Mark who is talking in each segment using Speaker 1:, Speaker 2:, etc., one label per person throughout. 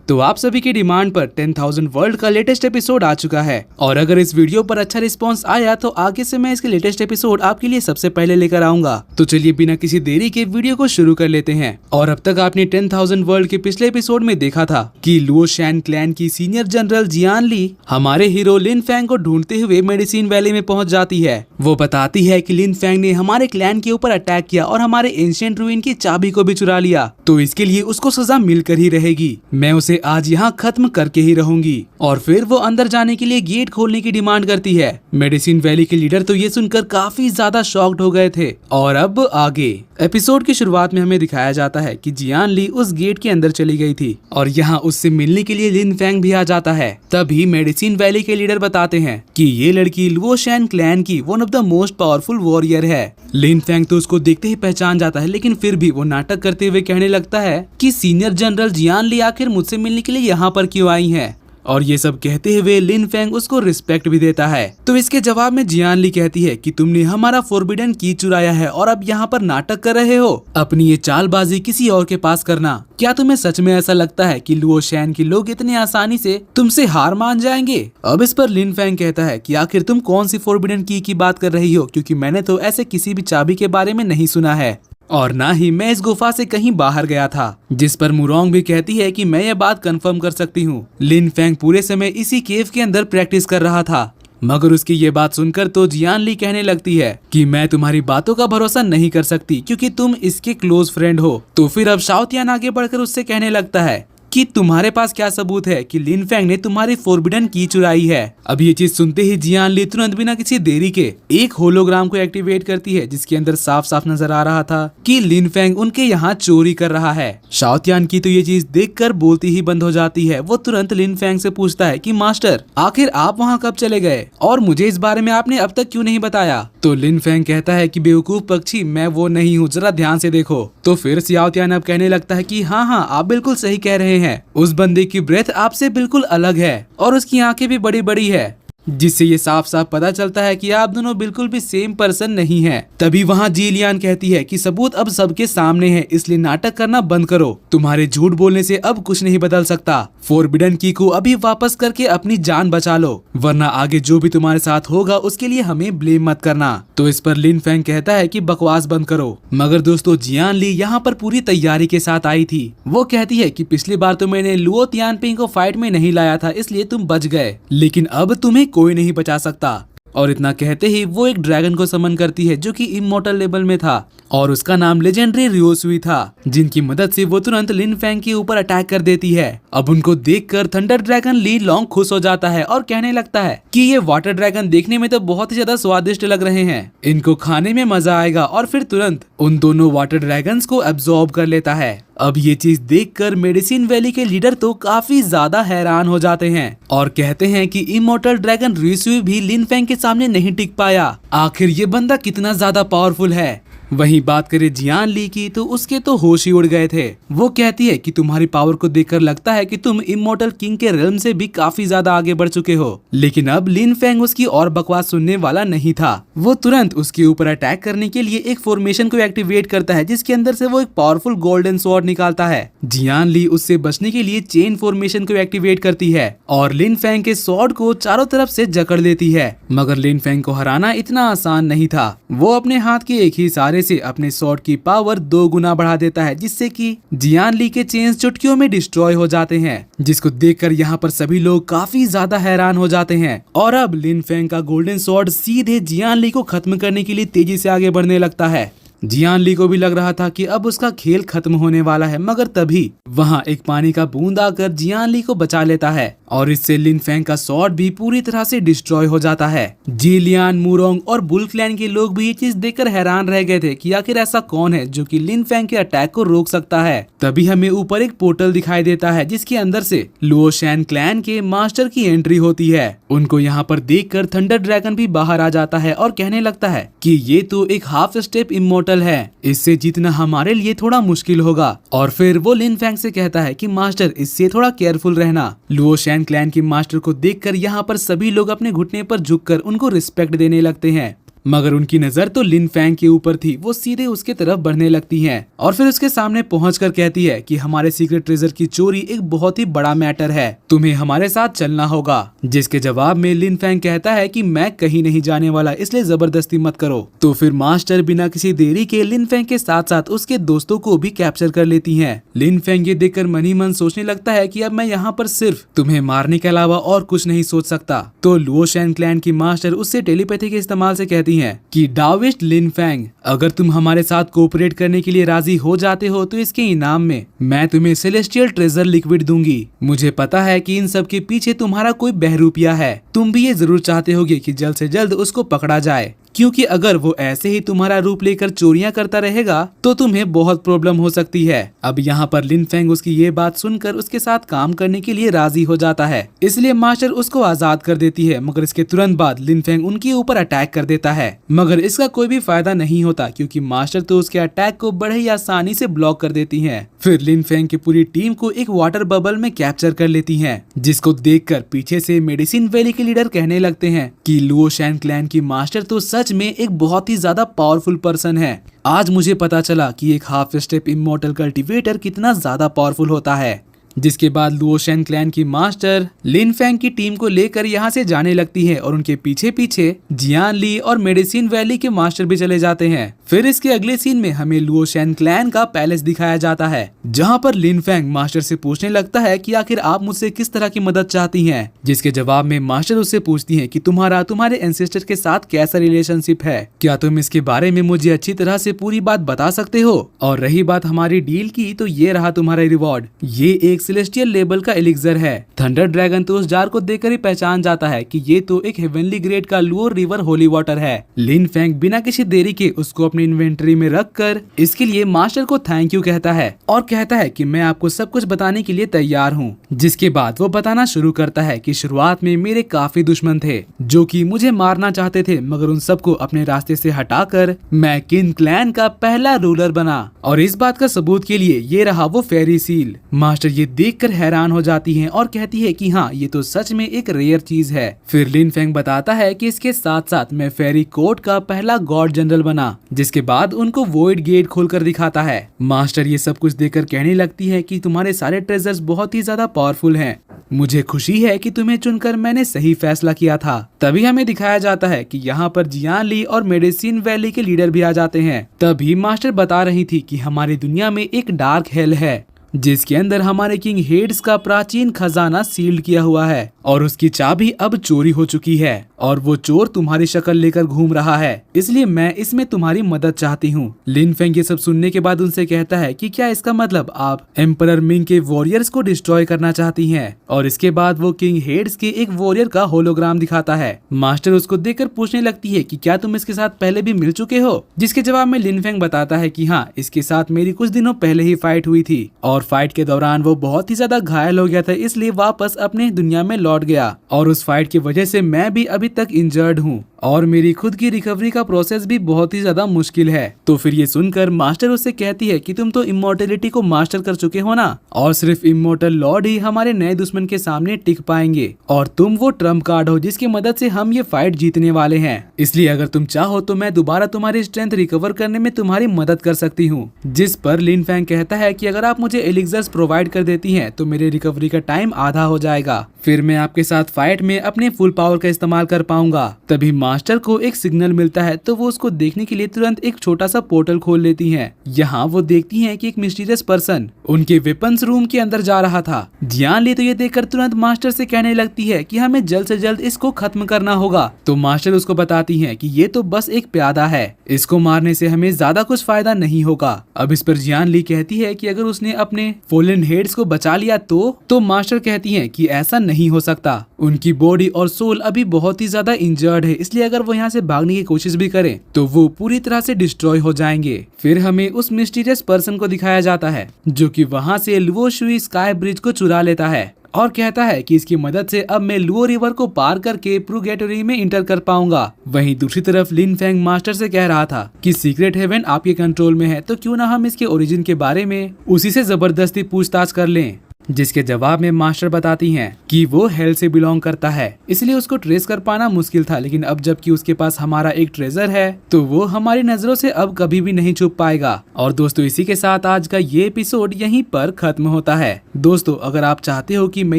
Speaker 1: तो आप सभी की डिमांड पर 10,000 वर्ल्ड का लेटेस्ट एपिसोड आ चुका है और अगर इस वीडियो पर अच्छा रिस्पांस आया तो आगे से मैं इसके लेटेस्ट एपिसोड आपके लिए सबसे पहले लेकर आऊंगा। तो चलिए बिना किसी देरी के वीडियो को शुरू कर लेते हैं। और अब तक आपने 10,000 वर्ल्ड के पिछले एपिसोड में देखा था कि लुओ शैन क्लैन की सीनियर जनरल जियान ली हमारे हीरो लिन फैंग को ढूंढते हुए मेडिसिन वैली में पहुंच जाती है। वो बताती है कि लिन फैंग ने हमारे क्लैन के ऊपर अटैक किया और हमारे एंशिएंट रूइन की चाबी को भी चुरा लिया, तो इसके लिए उसको सजा मिलकर ही रहेगी। मैं उसे आज यहाँ खत्म करके ही रहूंगी। और फिर वो अंदर जाने के लिए गेट खोलने की डिमांड करती है। मेडिसिन वैली के लीडर तो ये सुनकर काफी ज्यादा शॉक्ड हो गए थे। और अब आगे एपिसोड की शुरुआत में हमें दिखाया जाता है कि जियान ली उस गेट के अंदर चली गई थी और यहाँ उससे मिलने के लिए लिन फैंग भी आ जाता है। तभी मेडिसिन वैली के लीडर बताते हैं कि ये लड़की लुओ शैन क्लैन की one of the most powerful warrior है। लिन फैंग तो उसको देखते ही पहचान जाता है, लेकिन फिर भी वो नाटक करते हुए कहने लगता है कि सीनियर जनरल जियान ली आखिर मुझसे मिलने के लिए यहाँ पर क्यों आई है। और ये सब कहते हुए लिन फैंग उसको रिस्पेक्ट भी देता है। तो इसके जवाब में जियान ली कहती है कि तुमने हमारा फोरबिडन की चुराया है और अब यहाँ पर नाटक कर रहे हो। अपनी ये चालबाजी किसी और के पास करना। क्या तुम्हें सच में ऐसा लगता है कि लुओ शैन के लोग इतने आसानी से तुमसे हार मान जाएंगे? अब इस पर लिन फैंग कहता है कि आखिर तुम कौन सी फोरबिडन की बात कर रही हो, क्योंकि मैंने तो ऐसे किसी भी चाबी के बारे में नहीं सुना है और ना ही मैं इस गुफा से कहीं बाहर गया था। जिस पर मुरोंग भी कहती है कि मैं ये बात कंफर्म कर सकती हूँ। लिन फैंग पूरे समय इसी केव के अंदर प्रैक्टिस कर रहा था, मगर उसकी ये बात सुनकर तो जियान ली कहने लगती है कि मैं तुम्हारी बातों का भरोसा नहीं कर सकती क्योंकि तुम इसके क्लोज फ्रेंड हो। तो फिर अब शाओतियान आगे बढ़कर उससे कहने लगता है कि तुम्हारे पास क्या सबूत है कि लिन फैंग ने तुम्हारी फोरबिडन की चुराई है। अब ये चीज सुनते ही जियान ली तुरंत बिना किसी देरी के एक होलोग्राम को एक्टिवेट करती है, जिसके अंदर साफ साफ नजर आ रहा था कि लिन फैंग उनके यहाँ चोरी कर रहा है। शाओतियान की तो ये चीज देखकर बोलती ही बंद हो जाती है। वो तुरंत लिन फैंग से पूछता है कि मास्टर आखिर आप वहाँ कब चले गए और मुझे इस बारे में आपने अब तक क्यों नहीं बताया? तो लिन फैंग कहता है कि बेवकूफ पक्षी, मैं वो नहीं हूँ, जरा ध्यान से देखो। तो फिर शाओतियान अब कहने लगता है कि हाँ आप बिल्कुल सही कह रहे हैं, उस बंदे की ब्रेथ आपसे बिल्कुल अलग है और उसकी आंखें भी बड़ी बड़ी है, जिससे ये साफ साफ पता चलता है कि आप दोनों बिल्कुल भी सेम पर्सन नहीं हैं। तभी वहाँ जीलियान कहती है कि सबूत अब सबके सामने है, इसलिए नाटक करना बंद करो। तुम्हारे झूठ बोलने से अब कुछ नहीं बदल सकता। फोरबिडन की को अभी वापस करके अपनी जान बचा लो, वरना आगे जो भी तुम्हारे साथ होगा उसके लिए हमें ब्लेम मत करना। तो इस पर लिन फैंग कहता है कि बकवास बंद करो। मगर दोस्तों जियान ली यहाँ पर पूरी तैयारी के साथ आई थी। वो कहती है कि पिछली बार तो मैंने लुओ तियानपिंग को फाइट में नहीं लाया था, इसलिए तुम बच गए, लेकिन अब तुम्हें कोई नहीं बचा सकता। और इतना कहते ही वो एक ड्रैगन को समन करती है जो कि इमोर्टल लेवल में था और उसका नाम लेजेंडरी रियोसुई था, जिनकी मदद से वो तुरंत लिन फैंग के ऊपर अटैक कर देती है। अब उनको देखकर थंडर ड्रैगन ली लॉन्ग खुश हो जाता है और कहने लगता है कि ये वाटर ड्रैगन देखने में तो बहुत ही ज्यादा स्वादिष्ट लग रहे हैं, इनको खाने में मजा आएगा। और फिर तुरंत उन दोनों वाटर ड्रैगन्स को एब्जॉर्ब कर लेता है। अब ये चीज देखकर मेडिसिन वैली के लीडर तो काफी ज्यादा हैरान हो जाते हैं और कहते हैं कि इमोर्टल ड्रैगन रियोसुई भी लिन फैंग के सामने नहीं टिक पाया। आखिर ये बंदा कितना ज्यादा पावरफुल है। वहीं बात करें जियान ली की तो उसके तो होश ही उड़ गए थे। वो कहती है कि तुम्हारी पावर को देखकर लगता है कि तुम इमोर्टल किंग के रेल्म से भी काफी ज्यादा आगे बढ़ चुके हो। लेकिन अब लिन फैंग उसकी और बकवास सुनने वाला नहीं था। वो तुरंत उसके ऊपर अटैक करने के लिए एक फॉर्मेशन को एक्टिवेट करता है, जिसके अंदर से वो एक पावरफुल गोल्डन स्वॉर्ड निकालता है। जियान ली उससे बचने के लिए चेन फॉर्मेशन को एक्टिवेट करती है और लिन फैंग के स्वॉर्ड को चारों तरफ से जकड़ लेती है। मगर लिन फैंग को हराना इतना आसान नहीं था। वो अपने हाथ के एक ही इशारे से अपने स्वॉर्ड की पावर 2 गुना बढ़ा देता है, जिससे कि जियान ली के चेन्स चुटकियों में डिस्ट्रॉय हो जाते हैं, जिसको देखकर यहाँ पर सभी लोग काफी ज्यादा हैरान हो जाते हैं। और अब लिन फैंग का गोल्डन स्वॉर्ड सीधे जियान ली को खत्म करने के लिए तेजी से आगे बढ़ने लगता है। जियान ली को भी लग रहा था कि अब उसका खेल खत्म होने वाला है, मगर तभी वहाँ एक पानी का बूंद आकर जियान ली को बचा लेता है और इससे लिन फैंग का स्वॉर्ड भी पूरी तरह से डिस्ट्रॉय हो जाता है। जीलियान, मुरोंग और बुल क्लैन के लोग भी ये चीज देखकर हैरान रह गए थे कि आखिर ऐसा कौन है जो कि लिन फैंग के अटैक को रोक सकता है। तभी हमें ऊपर एक पोर्टल दिखाई देता है, जिसके अंदर से लुओ शैन क्लैन के मास्टर की एंट्री होती है। उनको यहाँ पर देखकर थंडर ड्रैगन भी बाहर आ जाता है और कहने लगता है कि ये तो एक हाफ स्टेप इमोर्टल है, इससे जीतना हमारे लिए थोड़ा मुश्किल होगा। और फिर वो लिन फैंग से कहता है कि मास्टर, इससे थोड़ा केयरफुल रहना। लुओ शैन क्लैन के मास्टर को देखकर यहाँ पर सभी लोग अपने घुटने पर झुककर उनको रिस्पेक्ट देने लगते हैं। मगर उनकी नजर तो लिन फैंग के ऊपर थी। वो सीधे उसके तरफ बढ़ने लगती हैं और फिर उसके सामने पहुंचकर कहती है कि हमारे सीक्रेट ट्रेजर की चोरी एक बहुत ही बड़ा मैटर है, तुम्हें हमारे साथ चलना होगा। जिसके जवाब में लिन फैंग कहता है कि मैं कहीं नहीं जाने वाला, इसलिए जबरदस्ती मत करो। तो फिर मास्टर बिना किसी देरी के लिन फैंग के साथ साथ उसके दोस्तों को भी कैप्चर कर लेती हैं। लिन फैंग ये देखकर मन ही मन सोचने लगता है कि अब मैं यहाँ पर सिर्फ तुम्हें मारने के अलावा और कुछ नहीं सोच सकता। तो लुओशैन क्लैन की मास्टर उससे टेलीपैथी के इस्तेमाल से कहती हैं कि डाविस्ट लिन फैंग, अगर तुम हमारे साथ कोऑपरेट करने के लिए राजी हो जाते हो तो इसके इनाम में मैं तुम्हें सेलेस्टियल ट्रेजर लिक्विड दूंगी। मुझे पता है कि इन सब के पीछे तुम्हारा कोई बहरूपिया है, तुम भी ये जरूर चाहते होगे कि जल्द से जल्द उसको पकड़ा जाए, क्योंकि अगर वो ऐसे ही तुम्हारा रूप लेकर चोरियां करता रहेगा तो तुम्हें बहुत प्रॉब्लम हो सकती है। अब यहाँ पर लिन फैंग उसकी ये बात सुनकर उसके साथ काम करने के लिए राजी हो जाता है, इसलिए मास्टर उसको आजाद कर देती है। मगर इसके तुरंत बाद लिन फैंग उनके ऊपर अटैक कर देता है, मगर इसका कोई भी फायदा नहीं होता क्योंकि मास्टर तो उसके अटैक को बड़े ही आसानी से ब्लॉक कर देती है। फिर लिन फैंग की पूरी टीम को एक वाटर बबल में कैप्चर कर लेती है, जिसको देखकर पीछे से मेडिसिन वैली के लीडर कहने लगते हैं कि लुओशैन क्लैन की मास्टर तो सच में एक बहुत ही ज्यादा पावरफुल पर्सन है। आज मुझे पता चला कि एक हाफ स्टेप इमॉर्टल कल्टीवेटर कितना ज्यादा पावरफुल होता है। जिसके बाद लुओशैन क्लैन की मास्टर लिन फैंग की टीम को लेकर यहाँ से जाने लगती है और उनके पीछे पीछे जियान ली और मेडिसिन वैली के मास्टर भी चले जाते हैं। फिर इसके अगले सीन में हमें लुओशैन क्लैन का पैलेस दिखाया जाता है, जहाँ पर लिन फैंग मास्टर से पूछने लगता है कि आखिर आप मुझसे किस तरह की मदद चाहती हैं। जिसके जवाब में मास्टर उससे पूछती है कि तुम्हारे एंसेस्टर के साथ कैसा रिलेशनशिप है, क्या तुम इसके बारे में मुझे अच्छी तरह से पूरी बात बता सकते हो। और रही बात हमारी डील की, तो ये रहा तुम्हारा रिवॉर्ड। ये एक सेलेस्टियल लेवल का एलिक्सर है। थंडर ड्रैगन तो उस जार को देखकर ही पहचान जाता है कि ये तो एक हेवनली ग्रेड का लुओर रिवर होली वाटर है। लिन फैंग बिना किसी देरी के उसको अपनी इन्वेंटरी में रखकर इसके लिए मास्टर को थैंक यू कहता है और कहता है कि मैं आपको सब कुछ बताने के लिए तैयार हूँ। जिसके बाद वो बताना शुरू करता है कि शुरुआत में मेरे काफी दुश्मन थे जो कि मुझे मारना चाहते थे, मगर उन सबको अपने रास्ते से हटाकर मैं किन क्लैन का पहला रूलर बना। और इस बात का सबूत के लिए ये रहा वो फेरी सील। मास्टर ये देखकर हैरान हो जाती हैं और कहती है कि हाँ, ये तो सच में एक रेयर चीज है। फिर लिन फैंग बताता है कि इसके साथ साथ मैं फेरी कोर्ट का पहला गॉड जनरल बना। जिसके बाद उनको वॉइड गेट खोलकर दिखाता है। मास्टर ये सब कुछ देखकर कहने लगती है कि तुम्हारे सारे ट्रेजर्स बहुत ही ज्यादा पावरफुल हैं। मुझे खुशी है कि तुम्हें चुनकर मैंने सही फैसला किया था। तभी हमें दिखाया जाता है कि यहाँ पर जियान ली और मेडिसिन वैली के लीडर भी आ जाते हैं। तभी मास्टर बता रही थी कि हमारी दुनिया में एक डार्क हेल है जिसके अंदर हमारे किंग हेड्स का प्राचीन खजाना सील्ड किया हुआ है और उसकी चाबी अब चोरी हो चुकी है और वो चोर तुम्हारी शक्ल लेकर घूम रहा है, इसलिए मैं इसमें तुम्हारी मदद चाहती हूँ। लिन फैंग ये सब सुनने के बाद उनसे कहता है कि क्या इसका मतलब आप एम्परर मिंग के वॉरियर्स को डिस्ट्रॉय करना चाहती हैं। और इसके बाद वो किंग हेड्स के एक वॉरियर का होलोग्राम दिखाता है। मास्टर उसको देखकर पूछने लगती है कि क्या तुम इसके साथ पहले भी मिल चुके हो। जिसके जवाब में लिन फैंग बताता है कि हाँ, इसके साथ मेरी कुछ दिनों पहले ही फाइट हुई थी और फाइट के दौरान वो बहुत ही ज्यादा घायल हो गया था, इसलिए वापस अपने दुनिया में लौट गया और उस फाइट की वजह से मैं भी अभी तक इंजर्ड हूँ और मेरी खुद की रिकवरी का प्रोसेस भी बहुत ही ज्यादा मुश्किल है। तो फिर ये सुनकर मास्टर उससे कहती है कि तुम तो इमोर्टेलिटी को मास्टर कर चुके हो ना, और सिर्फ इमोर्टल लॉर्ड ही हमारे नए दुश्मन के सामने टिक पाएंगे और तुम वो ट्रम्प कार्ड हो जिसकी मदद से हम ये फाइट जीतने वाले हैं। इसलिए अगर तुम चाहो तो मैं दोबारा तुम्हारी स्ट्रेंथ रिकवर करने में तुम्हारी मदद कर सकती हूँ। जिस पर लिन फैंग कहता है कि अगर आप मुझे एलिक्सर्स प्रोवाइड कर देती हैं तो मेरे रिकवरी का टाइम आधा हो जाएगा, फिर मैं आपके साथ फाइट में अपने फुल पावर का इस्तेमाल कर पाऊंगा। तभी मास्टर को एक सिग्नल मिलता है तो वो उसको देखने के लिए तुरंत एक छोटा सा पोर्टल खोल लेती हैं। यहाँ वो देखती हैं कि एक मिस्टीरियस पर्सन उनके वेपन्स रूम के अंदर जा रहा था। जियान ली तो ये देखकर तुरंत मास्टर से कहने लगती है कि हमें जल्द से जल्द इसको खत्म करना होगा। तो मास्टर उसको बताती हैं कि ये तो बस एक प्यादा है, इसको मारने से हमें ज्यादा कुछ फायदा नहीं होगा। अब इस पर जियान ली कहती है कि अगर उसने अपने फॉलन हेड्स को बचा लिया तो मास्टर कहती हैं कि ऐसा नहीं हो सकता, उनकी बॉडी और सोल अभी बहुत ही ज्यादा इंजर्ड है, इसलिए अगर वो यहाँ से भागने की कोशिश भी करें तो वो पूरी तरह से डिस्ट्रॉय हो जाएंगे। फिर हमें उस मिस्टीरियस पर्सन को दिखाया जाता है जो कि वहाँ से लुओ शुई स्काई ब्रिज को चुरा लेता है और कहता है कि इसकी मदद से अब मैं लुओ रिवर को पार करके प्रुगेटोरी में इंटर कर पाऊंगा। वहीं दूसरी तरफ लिन फैंग मास्टर से कह रहा था कि सीक्रेट हेवन आपके कंट्रोल में है, तो क्यों ना हम इसके ओरिजिन के बारे में उसी से जबरदस्ती पूछताछ कर लें। जिसके जवाब में मास्टर बताती हैं कि वो हेल से बिलोंग करता है, इसलिए उसको ट्रेस कर पाना मुश्किल था। लेकिन अब जबकि उसके पास हमारा एक ट्रेजर है तो वो हमारी नजरों से अब कभी भी नहीं छुप पाएगा। और दोस्तों इसी के साथ आज का ये एपिसोड यहीं पर खत्म होता है। दोस्तों अगर आप चाहते हो कि मैं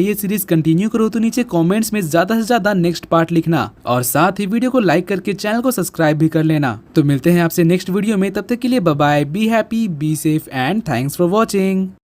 Speaker 1: ये सीरीज कंटिन्यू करूँ तो नीचे कमेंट्स में ज्यादा से ज्यादा नेक्स्ट पार्ट लिखना और साथ ही वीडियो को लाइक करके चैनल को सब्सक्राइब भी कर लेना। तो मिलते हैं आपसे नेक्स्ट वीडियो में, तब तक के लिए bye bye, be happy, be safe and thanks for watching.